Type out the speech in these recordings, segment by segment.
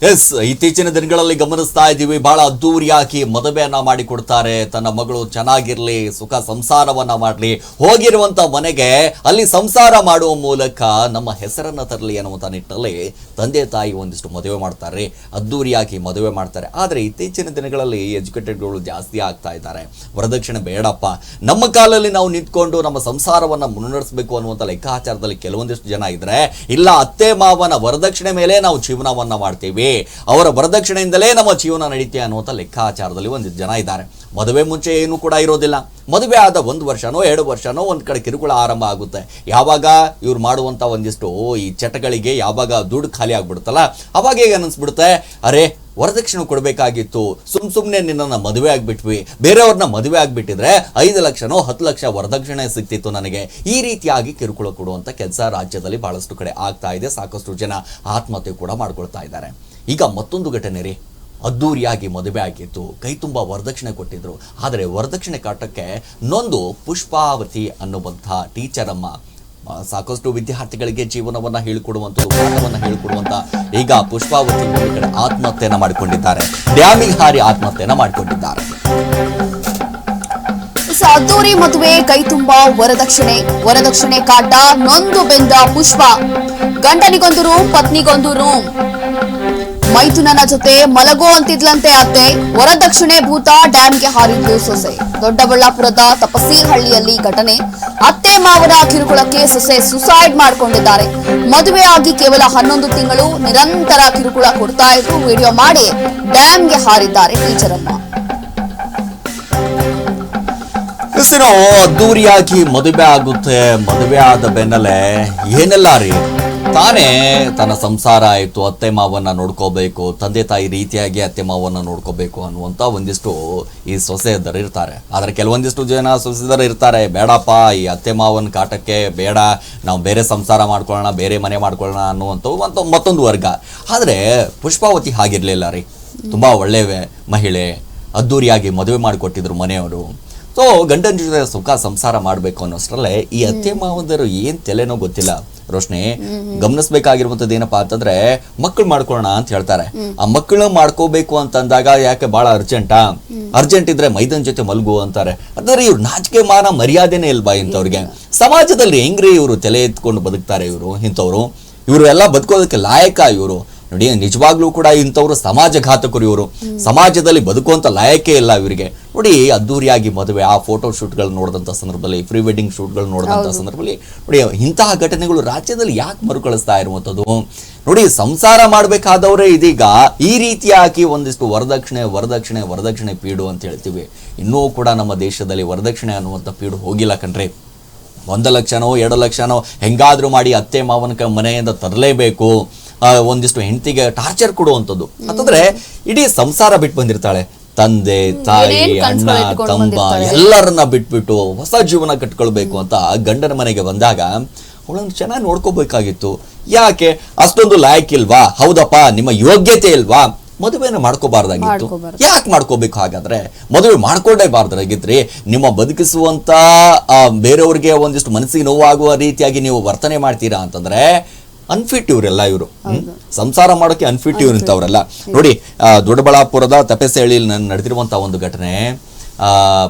S, ಇತ್ತೀಚಿನ ದಿನಗಳಲ್ಲಿ ಗಮನಿಸ್ತಾ ಇದ್ದೀವಿ, ಬಹಳ ಅದ್ದೂರಿಯಾಗಿ ಮದುವೆಯನ್ನ ಮಾಡಿಕೊಡ್ತಾರೆ. ತನ್ನ ಮಗಳು ಚೆನ್ನಾಗಿರ್ಲಿ, ಸುಖ ಸಂಸಾರವನ್ನ ಮಾಡಲಿ, ಹೋಗಿರುವಂತ ಮನೆಗೆ ಅಲ್ಲಿ ಸಂಸಾರ ಮಾಡುವ ಮೂಲಕ ನಮ್ಮ ಹೆಸರನ್ನ ತರಲಿ ಅನ್ನುವಂಥ ನಿಟ್ಟಿನಲ್ಲಿ ತಂದೆ ತಾಯಿ ಒಂದಿಷ್ಟು ಮದುವೆ ಮಾಡ್ತಾರೆ, ಅದ್ದೂರಿಯಾಗಿ ಮದುವೆ ಮಾಡ್ತಾರೆ. ಆದರೆ ಇತ್ತೀಚಿನ ದಿನಗಳಲ್ಲಿ ಎಜುಕೇಟೆಡ್ಗಳು ಜಾಸ್ತಿ ಆಗ್ತಾ ಇದ್ದಾರೆ. ವರದಕ್ಷಿಣೆ ಬೇಡಪ್ಪ, ನಮ್ಮ ಕಾಲಲ್ಲಿ ನಾವು ನಿಂತ್ಕೊಂಡು ನಮ್ಮ ಸಂಸಾರವನ್ನ ಮುನ್ನಡೆಸಬೇಕು ಅನ್ನುವಂಥ ಲೆಕ್ಕಾಚಾರದಲ್ಲಿ ಕೆಲವೊಂದಿಷ್ಟು ಜನ ಇದ್ರೆ, ಇಲ್ಲ ಅತ್ತೆ ಮಾವನ ವರದಕ್ಷಿಣೆ ಮೇಲೆ ನಾವು ಜೀವನವನ್ನ ಮಾಡ್ತೀವಿ, ಅವರ ವರದಕ್ಷಿಣೆಯಿಂದಲೇ ನಮ್ಮ ಜೀವನ ನಡೀತೆ ಅನ್ನುವಂಥ ಲೆಕ್ಕಾಚಾರದಲ್ಲಿ ಒಂದಿಷ್ಟು ಜನ ಇದ್ದಾರೆ. ಮದುವೆ ಮುಂಚೆ ಏನು ಕೂಡ ಇರೋದಿಲ್ಲ. ಮದುವೆ ಆದ 1 ವರ್ಷನೋ 2 ವರ್ಷನೋ ಒಂದ್ ಕಡೆ ಕಿರುಕುಳ ಆರಂಭ ಆಗುತ್ತೆ. ಯಾವಾಗ ಇವ್ರು ಮಾಡುವಂತ ಒಂದಿಷ್ಟು ಈ ಚಟಗಳಿಗೆ ಯಾವಾಗ ದುಡ್ಡು ಖಾಲಿ ಆಗ್ಬಿಡುತ್ತಲ್ಲ, ಅವಾಗ ಹೇಗೆ ಅನಿಸ್ಬಿಡುತ್ತೆ, ಅರೆ ವರದಕ್ಷಿಣೆ ಕೊಡಬೇಕಾಗಿತ್ತು, ಸುಮ್ಮನೆ ನಿನ್ನನ್ನು ಮದುವೆ ಆಗ್ಬಿಟ್ವಿ, ಬೇರೆಯವ್ರನ್ನ ಮದುವೆ ಆಗ್ಬಿಟ್ಟಿದ್ರೆ 5 ಲಕ್ಷನೋ 10 ಲಕ್ಷ ವರದಕ್ಷಿಣೆ ಸಿಗ್ತಿತ್ತು ನನಗೆ. ಈ ರೀತಿಯಾಗಿ ಕಿರುಕುಳ ಕೊಡುವಂತ ಕೆಲಸ ರಾಜ್ಯದಲ್ಲಿ ಬಹಳಷ್ಟು ಕಡೆ ಆಗ್ತಾ ಇದೆ. ಸಾಕಷ್ಟು ಜನ ಆತ್ಮಹತ್ಯೆ ಕೂಡ ಮಾಡ್ಕೊಳ್ತಾ ಇದ್ದಾರೆ. ಈಗ ಮತ್ತೊಂದು ಘಟನೆ ರೀ, ಅದ್ದೂರಿಯಾಗಿ ಮದುವೆ ಆಗಿತ್ತು, ಕೈ ತುಂಬ ವರದಕ್ಷಿಣೆ ಕೊಟ್ಟಿದ್ರು. ಆದರೆ ವರದಕ್ಷಿಣೆ ಕಾಟಕ್ಕೆ ನೊಂದು ಪುಷ್ಪಾವತಿ ಅನ್ನುವಂಥ ಟೀಚರ್ ಅಮ್ಮ ಸಾಕಷ್ಟು ವಿದ್ಯಾರ್ಥಿಗಳಿಗೆ ಜೀವನವನ್ನ ಹೇಳಿಕೊಡುವಂಥದ್ದು, ಪಾಠವನ್ನ ಹೇಳಿಕೊಡುವಂತ ಈಗ ಪುಷ್ಪಾವತಿ ಒಂದು ಕಡೆ ಆತ್ಮಹತ್ಯೆಯನ್ನ ಮಾಡಿಕೊಂಡಿದ್ದಾರೆ. ಡ್ಯಾಮಿಗೆ ಹಾರಿ ಆತ್ಮಹತ್ಯೆಯನ್ನ ಮಾಡಿಕೊಂಡಿದ್ದಾರೆ. ಅದ್ದೂರಿ ಮದುವೆ, ಕೈ ತುಂಬಾ ವರದಕ್ಷಿಣೆ ಕಾಟ, ನೊಂದು ಬೆಂದ ಪುಷ್ಪ. ಗಂಡನಿಗೊಂದು ರೂಮ್, ಪತ್ನಿಗೊಂದು ರೂಮ್. ಮೈಥುನನ ಜೊತೆ ಮಲಗೋ ಅಂತಿದ್ಲಂತೆ ಅತ್ತೆ. ವರದಕ್ಷಿಣೆ ಭೂತ, ಡ್ಯಾಂಗೆ ಹಾರಿದ್ಲು ಸೊಸೆ. ದೊಡ್ಡಬಳ್ಳಾಪುರದ ತಪಸೀಹಳ್ಳಿಯಲ್ಲಿ ಘಟನೆ. ಅತ್ತೆ ಮಾವನ ಕಿರುಕುಳಕ್ಕೆ ಸೊಸೆ ಸುಸೈಡ್ ಮಾಡಿಕೊಂಡಿದ್ದಾರೆ. ಮದುವೆ ಆಗಿ ಕೇವಲ 11 ತಿಂಗಳು ನಿರಂತರ ಕಿರುಕುಳ ಕೊಡ್ತಾ ಇದ್ರು. ವಿಡಿಯೋ ಮಾಡಿ ಡ್ಯಾಂಗೆ ಹಾರಿದ್ದಾರೆ ಟೀಚರ್ ಅಮ್ಮ. ಅದ್ದೂರಿಯಾಗಿ ಮದುವೆ ಆಗುತ್ತೆ. ಮದುವೆ ಆದ ಬೆನ್ನಲ್ಲೇ ಏನೆಲ್ಲ ರೀ, ತಾನೇ ತನ್ನ ಸಂಸಾರ ಆಯಿತು, ಅತ್ತೆ ಮಾವನ್ನ ನೋಡ್ಕೋಬೇಕು, ತಂದೆ ತಾಯಿ ರೀತಿಯಾಗಿ ಅತ್ತೆ ಮಾವನ್ನ ನೋಡ್ಕೋಬೇಕು ಅನ್ನುವಂಥ ಒಂದಿಷ್ಟು ಈ ಸೊಸೆಯರು ಇರ್ತಾರೆ. ಆದರೆ ಕೆಲವೊಂದಿಷ್ಟು ಜನ ಸೊಸೆಯರು ಇರ್ತಾರೆ, ಬೇಡಪ್ಪ ಈ ಅತ್ತೆ ಮಾವನ ಕಾಟಕ್ಕೆ ಬೇಡ, ನಾವು ಬೇರೆ ಸಂಸಾರ ಮಾಡ್ಕೊಳ್ಳೋಣ, ಬೇರೆ ಮನೆ ಮಾಡ್ಕೊಳ್ಳೋಣ ಅನ್ನುವಂಥ ಮತ್ತೊಂದು ವರ್ಗ. ಆದರೆ ಪುಷ್ಪಾವತಿ ಹಾಗಿರ್ಲಿಲ್ಲ ರೀ, ತುಂಬಾ ಒಳ್ಳೆ ಮಹಿಳೆ, ಅದ್ದೂರಿಯಾಗಿ ಮದುವೆ ಮಾಡಿಕೊಟ್ಟಿದ್ರು ಮನೆಯವರು. ಸೊ ಗಂಡನ ಜೊತೆ ಸುಖ ಸಂಸಾರ ಮಾಡಬೇಕು ಅನ್ನೋಷ್ಟರಲ್ಲೇ ಈ ಅತ್ತೆ ಮಾವಂದರು ಏನ್ ತಲೆನೋ ಗೊತ್ತಿಲ್ಲ ರೋಶ್ನಿ. ಗಮನಿಸ್ಬೇಕಾಗಿರುವಂತದ್ದು ಏನಪ್ಪಾ ಅಂತಂದ್ರೆ, ಮಕ್ಕಳು ಮಾಡ್ಕೊಳ್ಳೋಣ ಅಂತ ಹೇಳ್ತಾರೆ. ಆ ಮಕ್ಕಳು ಮಾಡ್ಕೋಬೇಕು ಅಂತಂದಾಗ ಯಾಕೆ ಬಹಳ ಅರ್ಜೆಂಟ್ ಇದ್ರೆ ಮೈದನ್ ಜೊತೆ ಮಲ್ಗು ಅಂತಾರೆ. ಅಂದ್ರೆ ಇವ್ರು ನಾಚಿಕೆ ಮಾನ ಮರ್ಯಾದೆನೇ ಇಲ್ವಾ ಇಂಥವ್ರಿಗೆ? ಸಮಾಜದಲ್ಲಿ ಹೆಂಗ್ರಿ ಇವರು ತಲೆ ಎತ್ಕೊಂಡು ಬದುಕ್ತಾರೆ ಇವರು ಎಲ್ಲ ಬದುಕೋದಕ್ಕೆ ಲಾಯಕ ಇವರು? ನೋಡಿ, ನಿಜವಾಗ್ಲೂ ಕೂಡ ಇಂಥವ್ರು ಸಮಾಜಘಾತಕರು. ಇವರು ಸಮಾಜದಲ್ಲಿ ಬದುಕುವಂತ ಲಾಯಕೇ ಇಲ್ಲ ಇವರಿಗೆ. ನೋಡಿ, ಅದ್ದೂರಿಯಾಗಿ ಮದುವೆ, ಆ ಫೋಟೋ ಶೂಟ್ಗಳು ನೋಡಿದಂಥ ಸಂದರ್ಭದಲ್ಲಿ, ಪ್ರೀ ವೆಡ್ಡಿಂಗ್ ಶೂಟ್ಗಳು ನೋಡಿದಂಥ ಸಂದರ್ಭದಲ್ಲಿ ನೋಡಿ, ಇಂತಹ ಘಟನೆಗಳು ರಾಜ್ಯದಲ್ಲಿ ಯಾಕೆ ಮರುಕಳಿಸ್ತಾ ಇರುವಂಥದ್ದು? ನೋಡಿ, ಸಂಸಾರ ಮಾಡಬೇಕಾದವರೇ ಇದೀಗ ಈ ರೀತಿಯಾಗಿ ಒಂದಿಷ್ಟು ವರದಕ್ಷಿಣೆ ಪೀಡು ಅಂತ ಹೇಳ್ತೀವಿ. ಇನ್ನೂ ಕೂಡ ನಮ್ಮ ದೇಶದಲ್ಲಿ ವರದಕ್ಷಿಣೆ ಅನ್ನುವಂಥ ಪೀಡು ಹೋಗಿಲ್ಲ ಕಣ್ರಿ. 1 ಲಕ್ಷನೋ 2 ಲಕ್ಷನೋ ಹೆಂಗಾದ್ರೂ ಮಾಡಿ ಅತ್ತೆ ಮಾವನ ಮನೆಯಿಂದ ತರಲೇಬೇಕು, ಒಂದಿಷ್ಟು ಹೆಂಡತಿಗೆ ಟಾರ್ಚರ್ ಕೊಡುವಂಥದ್ದು. ಅಂತಂದ್ರೆ ಇಡೀ ಸಂಸಾರ ಬಿಟ್ಟು ಬಂದಿರ್ತಾಳೆ, ತಂದೆ ತಾಯಿ ಅಣ್ಣ ತಮ್ಮ ಎಲ್ಲರನ್ನ ಬಿಟ್ಬಿಟ್ಟು ಹೊಸ ಜೀವನ ಕಟ್ಕೊಳ್ಬೇಕು ಅಂತ ಗಂಡನ ಮನೆಗೆ ಬಂದಾಗ ಅವಳನ್ನು ಚೆನ್ನಾಗಿ ನೋಡ್ಕೋಬೇಕಾಗಿತ್ತು. ಯಾಕೆ ಅಷ್ಟೊಂದು ಲಾಯಕ್ ಇಲ್ವಾ? ಹೌದಪ್ಪ, ನಿಮ್ಮ ಯೋಗ್ಯತೆ ಇಲ್ವಾ? ಮದುವೆನ ಮಾಡ್ಕೋಬಾರ್ದಾಗಿತ್ತು. ಯಾಕೆ ಮಾಡ್ಕೋಬೇಕು? ಹಾಗಾದ್ರೆ ಮದುವೆ ಮಾಡ್ಕೊಂಡೇಬಾರ್ದಾಗಿದ್ರಿ. ನಿಮ್ಮ ಬದುಕಿಸುವಂತ ಬೇರೆಯವ್ರಿಗೆ ಒಂದಿಷ್ಟು ಮನಸ್ಸಿಗೆ ನೋವಾಗುವ ರೀತಿಯಾಗಿ ನೀವು ವರ್ತನೆ ಮಾಡ್ತೀರಾ ಅಂತಂದ್ರೆ ಅನ್ಫಿಟ್ ಇವರೆಲ್ಲ. ಇವರು ಸಂಸಾರ ಮಾಡೋಕೆ ಅನ್ಫಿಟ್ ಇವ್ರು ಇಂಥವ್ರೆಲ್ಲ. ನೋಡಿ, ದೊಡ್ಡಬಳ್ಳಾಪುರದ ತಪಸೇಳಿಯಲ್ಲಿ ನಡೆದಿರುವಂತಹ ಒಂದು ಘಟನೆ.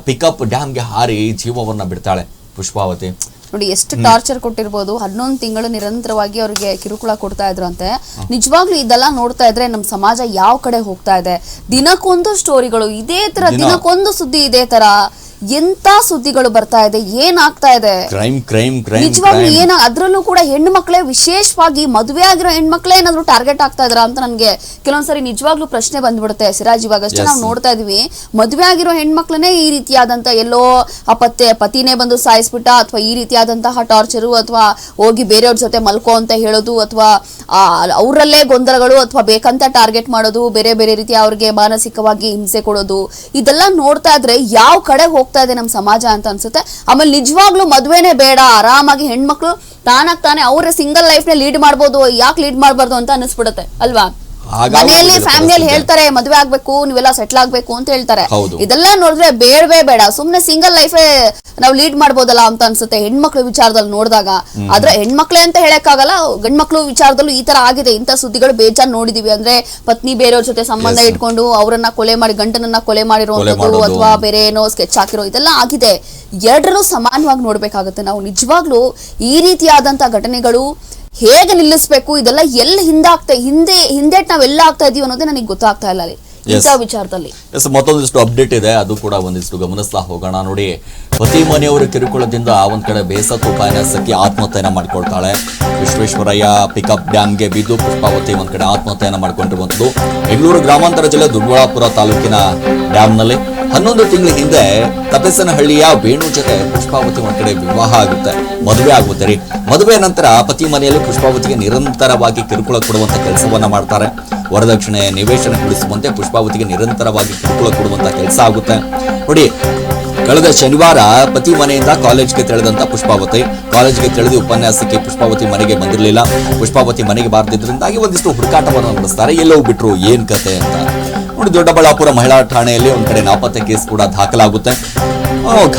ಪಿಕಪ್ ಡ್ಯಾಮ್ಗೆ ಹಾರಿ ಜೀವವನ್ನ ಬಿಡ್ತಾಳೆ ಪುಷ್ಪಾವತಿ. ನೋಡಿ, ಎಷ್ಟು ಟಾರ್ಚರ್ ಕೊಟ್ಟಿರ್ಬೋದು. 11 ತಿಂಗಳು ನಿರಂತರವಾಗಿ ಅವ್ರಿಗೆ ಕಿರುಕುಳ ಕೊಡ್ತಾ ಇದ್ರು ಅಂತೆ. ನಿಜವಾಗ್ಲೂ ಇದೆಲ್ಲ ನೋಡ್ತಾ ಇದ್ರೆ ನಮ್ಮ ಸಮಾಜ ಯಾವ ಕಡೆ ಹೋಗ್ತಾ ಇದೆ? ದಿನಕ್ಕೊಂದು ಸ್ಟೋರಿಗಳು ಇದೇ ತರ, ದಿನಕ್ಕೊಂದು ಸುದ್ದಿ ಇದೇ ತರ. ಎಂತ ಸುದ್ದಿಗಳು ಬರ್ತಾ ಇದೆ, ಏನಾಗ್ತಾ ಇದೆ? ನಿಜವಾಗ್ಲೂ ಅದ್ರಲ್ಲೂ ಕೂಡ ಹೆಣ್ಣು ಮಕ್ಕಳೇ, ವಿಶೇಷವಾಗಿ ಮದುವೆ ಆಗಿರೋ ಹೆಣ್ಮಕ್ಳೇ ಏನಾದ್ರು ಟಾರ್ಗೆಟ್ ಆಗ್ತಾ ಇದ್ರ ಅಂತ ನನ್ಗೆ ಕೆಲವೊಂದ್ಸರಿ ನಿಜವಾಗ್ಲೂ ಪ್ರಶ್ನೆ ಬಂದ್ಬಿಡುತ್ತೆ. ಸಿರಾಜ್, ಇವಾಗಷ್ಟೇ ನಾವು ನೋಡ್ತಾ ಇದೀವಿ, ಮದುವೆ ಆಗಿರೋ ಹೆಣ್ಮಕ್ಳನ್ನೇ ಈ ರೀತಿಯಾದಂತ ಎಲ್ಲೋ ಪತಿನೇ ಬಂದು ಸಾಯಿಸ್ಬಿಟ್ಟ, ಅಥವಾ ಈ ರೀತಿಯಾದಂತಹ ಟಾರ್ಚರು, ಅಥವಾ ಹೋಗಿ ಬೇರೆಯವ್ರ ಜೊತೆ ಮಲ್ಕೋ ಅಂತ ಹೇಳೋದು, ಅಥವಾ ಅವರಲ್ಲೇ ಗೊಂದಲಗಳು, ಅಥವಾ ಬೇಕಂತ ಟಾರ್ಗೆಟ್ ಮಾಡೋದು, ಬೇರೆ ಬೇರೆ ರೀತಿಯ ಅವ್ರಿಗೆ ಮಾನಸಿಕವಾಗಿ ಹಿಂಸೆ ಕೊಡೋದು. ಇದೆಲ್ಲ ನೋಡ್ತಾ ಇದ್ರೆ ಯಾವ ಕಡೆ ಹೋಗ್ತಾ ಇದೆ ನಮ್ಮ ಸಮಾಜ ಅಂತ ಅನ್ಸುತ್ತೆ. ಆಮೇಲೆ ನಿಜವಾಗ್ಲೂ ಮದುವೆನೇ ಬೇಡ, ಆರಾಮಾಗಿ ಹೆಣ್ಮಕ್ಳು ತಾನೇ ಅವರ ಸಿಂಗಲ್ ಲೈಫ್ ನ ಲೀಡ್ ಮಾಡ್ಬೋದು, ಯಾಕೆ ಲೀಡ್ ಮಾಡಬಾರ್ದು ಅಂತ ಅನಿಸ್ಬಿಡುತ್ತೆ ಅಲ್ವಾ? ಮನೆಯಲ್ಲಿ ಫ್ಯಾಮಿಲಿಯಲ್ಲಿ ಹೇಳ್ತಾರೆ ಮದುವೆ ಆಗ್ಬೇಕು ನೀವೆಲ್ಲ ಸೆಟ್ಲ್ ಆಗ್ಬೇಕು ಅಂತ ಹೇಳ್ತಾರೆ. ಹೌದು. ಇದೆಲ್ಲ ನೋಡಿದ್ರೆ ಬೇಡವೇ ಬೇಡ, ಸುಮ್ನೆ ಸಿಂಗಲ್ ಲೈಫೇ ನಾವು ಲೀಡ್ ಮಾಡ್ಬೋದಲ್ಲ ಅಂತ ಅನ್ಸುತ್ತೆ ಹೆಣ್ಮಕ್ಳು ವಿಚಾರದಲ್ಲಿ ನೋಡಿದಾಗ. ಆದ್ರೆ ಹೆಣ್ಮಕ್ಳೇ ಅಂತ ಹೇಳಕ್ಕಾಗಲ್ಲ, ಗಂಡ್ಮಕ್ಳು ವಿಚಾರದಲ್ಲೂ ಈ ತರ ಆಗಿದೆ. ಇಂಥ ಸುದ್ದಿಗಳು ಬೇಜಾನ್ ನೋಡಿದೀವಿ. ಅಂದ್ರೆ ಪತ್ನಿ ಬೇರೆಯವ್ರ ಜೊತೆ ಸಂಬಂಧ ಇಟ್ಕೊಂಡು ಅವರನ್ನ ಕೊಲೆ ಮಾಡಿ, ಗಂಡನನ್ನ ಕೊಲೆ ಮಾಡಿರುವಂತದ್ದು ಅಥವಾ ಬೇರೆ ಏನೋ ಸ್ಕೆಚ್ ಹಾಕಿರೋ ಇದೆಲ್ಲ ಆಗಿದೆ. ಎರಡರೂ ಸಮಾನವಾಗಿ ನೋಡ್ಬೇಕಾಗುತ್ತೆ ನಾವು. ನಿಜವಾಗ್ಲೂ ಈ ರೀತಿಯಾದಂತ ಘಟನೆಗಳು ಹೇಗೆ ನಿಲ್ಲಿಸ್ಬೇಕು, ಇದೆಲ್ಲ ಎಲ್ಲಿ ಹಿಂದೇಟ್ ನಾವ್ ಎಲ್ಲ ಆಗ್ತಾ ಇದೀವಿ ಅನ್ನೋದೇ ನನಗೆ ಗೊತ್ತಾಗ್ತಾ ಇಲ್ಲ ಅಲ್ಲಿ ಇಂಥ ವಿಚಾರದಲ್ಲಿ. ಮತ್ತೊಂದಿಷ್ಟು ಅಪ್ಡೇಟ್ ಇದೆ, ಅದು ಕೂಡ ಒಂದಿಷ್ಟು ಗಮನಿಸ್ತಾ ಹೋಗೋಣ. ನೋಡಿ, ಪತಿ ಮನೆಯವರ ಕಿರುಕುಳದಿಂದ ಒಂದ್ ಕಡೆ ಬೇಸತ್ತು ಉಪನ್ಯಾಸಕಿ ಆತ್ಮಹತ್ಯೆಯನ್ನ ಮಾಡ್ಕೊಳ್ತಾಳೆ. ವಿಶ್ವೇಶ್ವರಯ್ಯ ಪಿಕಪ್ ಡ್ಯಾಮ್ಗೆ ಬಿದ್ದು ಪುಷ್ಪಾವತಿ ಒಂದ್ ಕಡೆ ಆತ್ಮಹತ್ಯೆಯನ್ನ ಮಾಡ್ಕೊಂಡಿರುವಂತದ್ದು ಬೆಂಗಳೂರು ಗ್ರಾಮಾಂತರ ಜಿಲ್ಲೆ ದೊಡ್ಡಬಳ್ಳಾಪುರ ತಾಲೂಕಿನ ಡ್ಯಾಮ್ನಲ್ಲಿ 11 ತಿಂಗಳ ಹಿಂದೆ ತಪೇಸನಹಳ್ಳಿಯ ವೇಣು ಜೊತೆ ಪುಷ್ಪಾವತಿ ಒಂದ್ ಕಡೆ ವಿವಾಹ ಆಗುತ್ತೆ, ಮದುವೆ ಆಗುತ್ತೆ ರೀ. ಮದುವೆ ನಂತರ ಪತಿ ಮನೆಯಲ್ಲಿ ಪುಷ್ಪಾವತಿಗೆ ನಿರಂತರವಾಗಿ ಕಿರುಕುಳ ಕೊಡುವಂತ ಕೆಲಸವನ್ನ ಮಾಡ್ತಾರೆ. ವರದಕ್ಷಿಣೆ ನಿವೇಶನ ಕೊಡಿಸುವಂತೆ ಪುಷ್ಪಾವತಿಗೆ ನಿರಂತರವಾಗಿ ಕಿರುಕುಳ ಕೊಡುವಂತ ಕೆಲಸ ಆಗುತ್ತೆ. ನೋಡಿ, ಕಳೆದ ಶನಿವಾರ ಪತಿ ಮನೆಯಿಂದ ಕಾಲೇಜ್ಗೆ ತೆಳೆದಂತ ಪುಷ್ಪಾವತಿ ಕಾಲೇಜ್ಗೆ ತೆಳೆದು ಉಪನ್ಯಾಸಕ್ಕೆ ಪುಷ್ಪಾವತಿ ಮನೆಗೆ ಬಂದಿರಲಿಲ್ಲ. ಪುಷ್ಪಾವತಿ ಮನೆಗೆ ಬಾರದಿದ್ದರಿಂದಾಗಿ ಒಂದಿಷ್ಟು ಹುಡುಕಾಟವನ್ನು ನಡೆಸ್ತಾರೆ, ಎಲ್ಲೋ ಬಿಟ್ರು ಏನ್ ಕತೆ ಅಂತ. ನೋಡಿ, ದೊಡ್ಡಬಳ್ಳಾಪುರ ಮಹಿಳಾ ಠಾಣೆಯಲ್ಲಿ ಒಂದ್ ಕಡೆ ನಾಪತ್ತೆ ಕೇಸ್ ಕೂಡ ದಾಖಲಾಗುತ್ತೆ.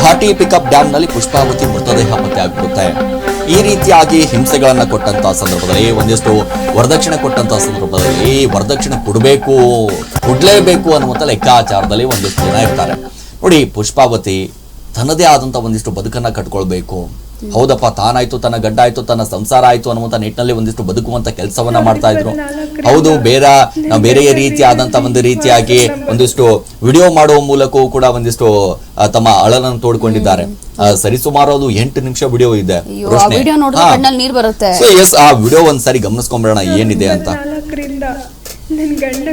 ಘಾಟಿ ಪಿಕಪ್ ಡ್ಯಾಮ್ ನಲ್ಲಿ ಪುಷ್ಪಾವತಿ ಮೃತದೇಹ ಪತ್ತೆ ಆಗಿರುತ್ತೆ. ಈ ರೀತಿಯಾಗಿ ಹಿಂಸೆಗಳನ್ನ ಕೊಟ್ಟಂತ ಸಂದರ್ಭದಲ್ಲಿ, ಒಂದಿಷ್ಟು ವರದಕ್ಷಿಣೆ ಕೊಟ್ಟಂತ ಸಂದರ್ಭದಲ್ಲಿ ವರದಕ್ಷಿಣೆ ಕೊಡ್ಲೇಬೇಕು ಅನ್ನುವಂತ ಲೆಕ್ಕಾಚಾರದಲ್ಲಿ ಒಂದಿಷ್ಟು ಜನ ಇರ್ತಾರೆ. ನೋಡಿ, ಪುಷ್ಪಾವತಿ ತನ್ನದೇ ಆದಂತ ಒಂದಿಷ್ಟು ಬದುಕನ್ನ ಕಟ್ಕೊಳ್ಬೇಕು. ಹೌದಪ್ಪ, ತಾನಾಯ್ತು, ತನ್ನ ಗಡ್ಡ ಆಯ್ತು, ತನ್ನ ಸಂಸಾರ ಆಯ್ತು ಅನ್ನುವಂತ ನಿಟ್ಟಿನಲ್ಲಿ ಒಂದಿಷ್ಟು ಬದುಕುವಂತ ಕೆಲಸವನ್ನ ಮಾಡ್ತಾ ಇದ್ರು. ಹೌದು, ಬೇರೆ ರೀತಿಯಾದಂತ ಒಂದು ರೀತಿಯಾಗಿ ಒಂದಿಷ್ಟು ವಿಡಿಯೋ ಮಾಡುವ ಮೂಲಕವೂ ಕೂಡ ಒಂದಿಷ್ಟು ತಮ್ಮ ಅಳಲನ್ನು ತೋಡ್ಕೊಂಡಿದ್ದಾರೆ. ಸರಿಸುಮಾರು ಅದು 8 ನಿಮಿಷ ವಿಡಿಯೋ ಇದೆ. ಆ ವಿಡಿಯೋ ಒಂದ್ಸರಿ ಗಮನಿಸ್ಕೊಂಡ್ಬಿಡೋಣ ಏನಿದೆ ಅಂತ. ನನ್ ಗಂಡ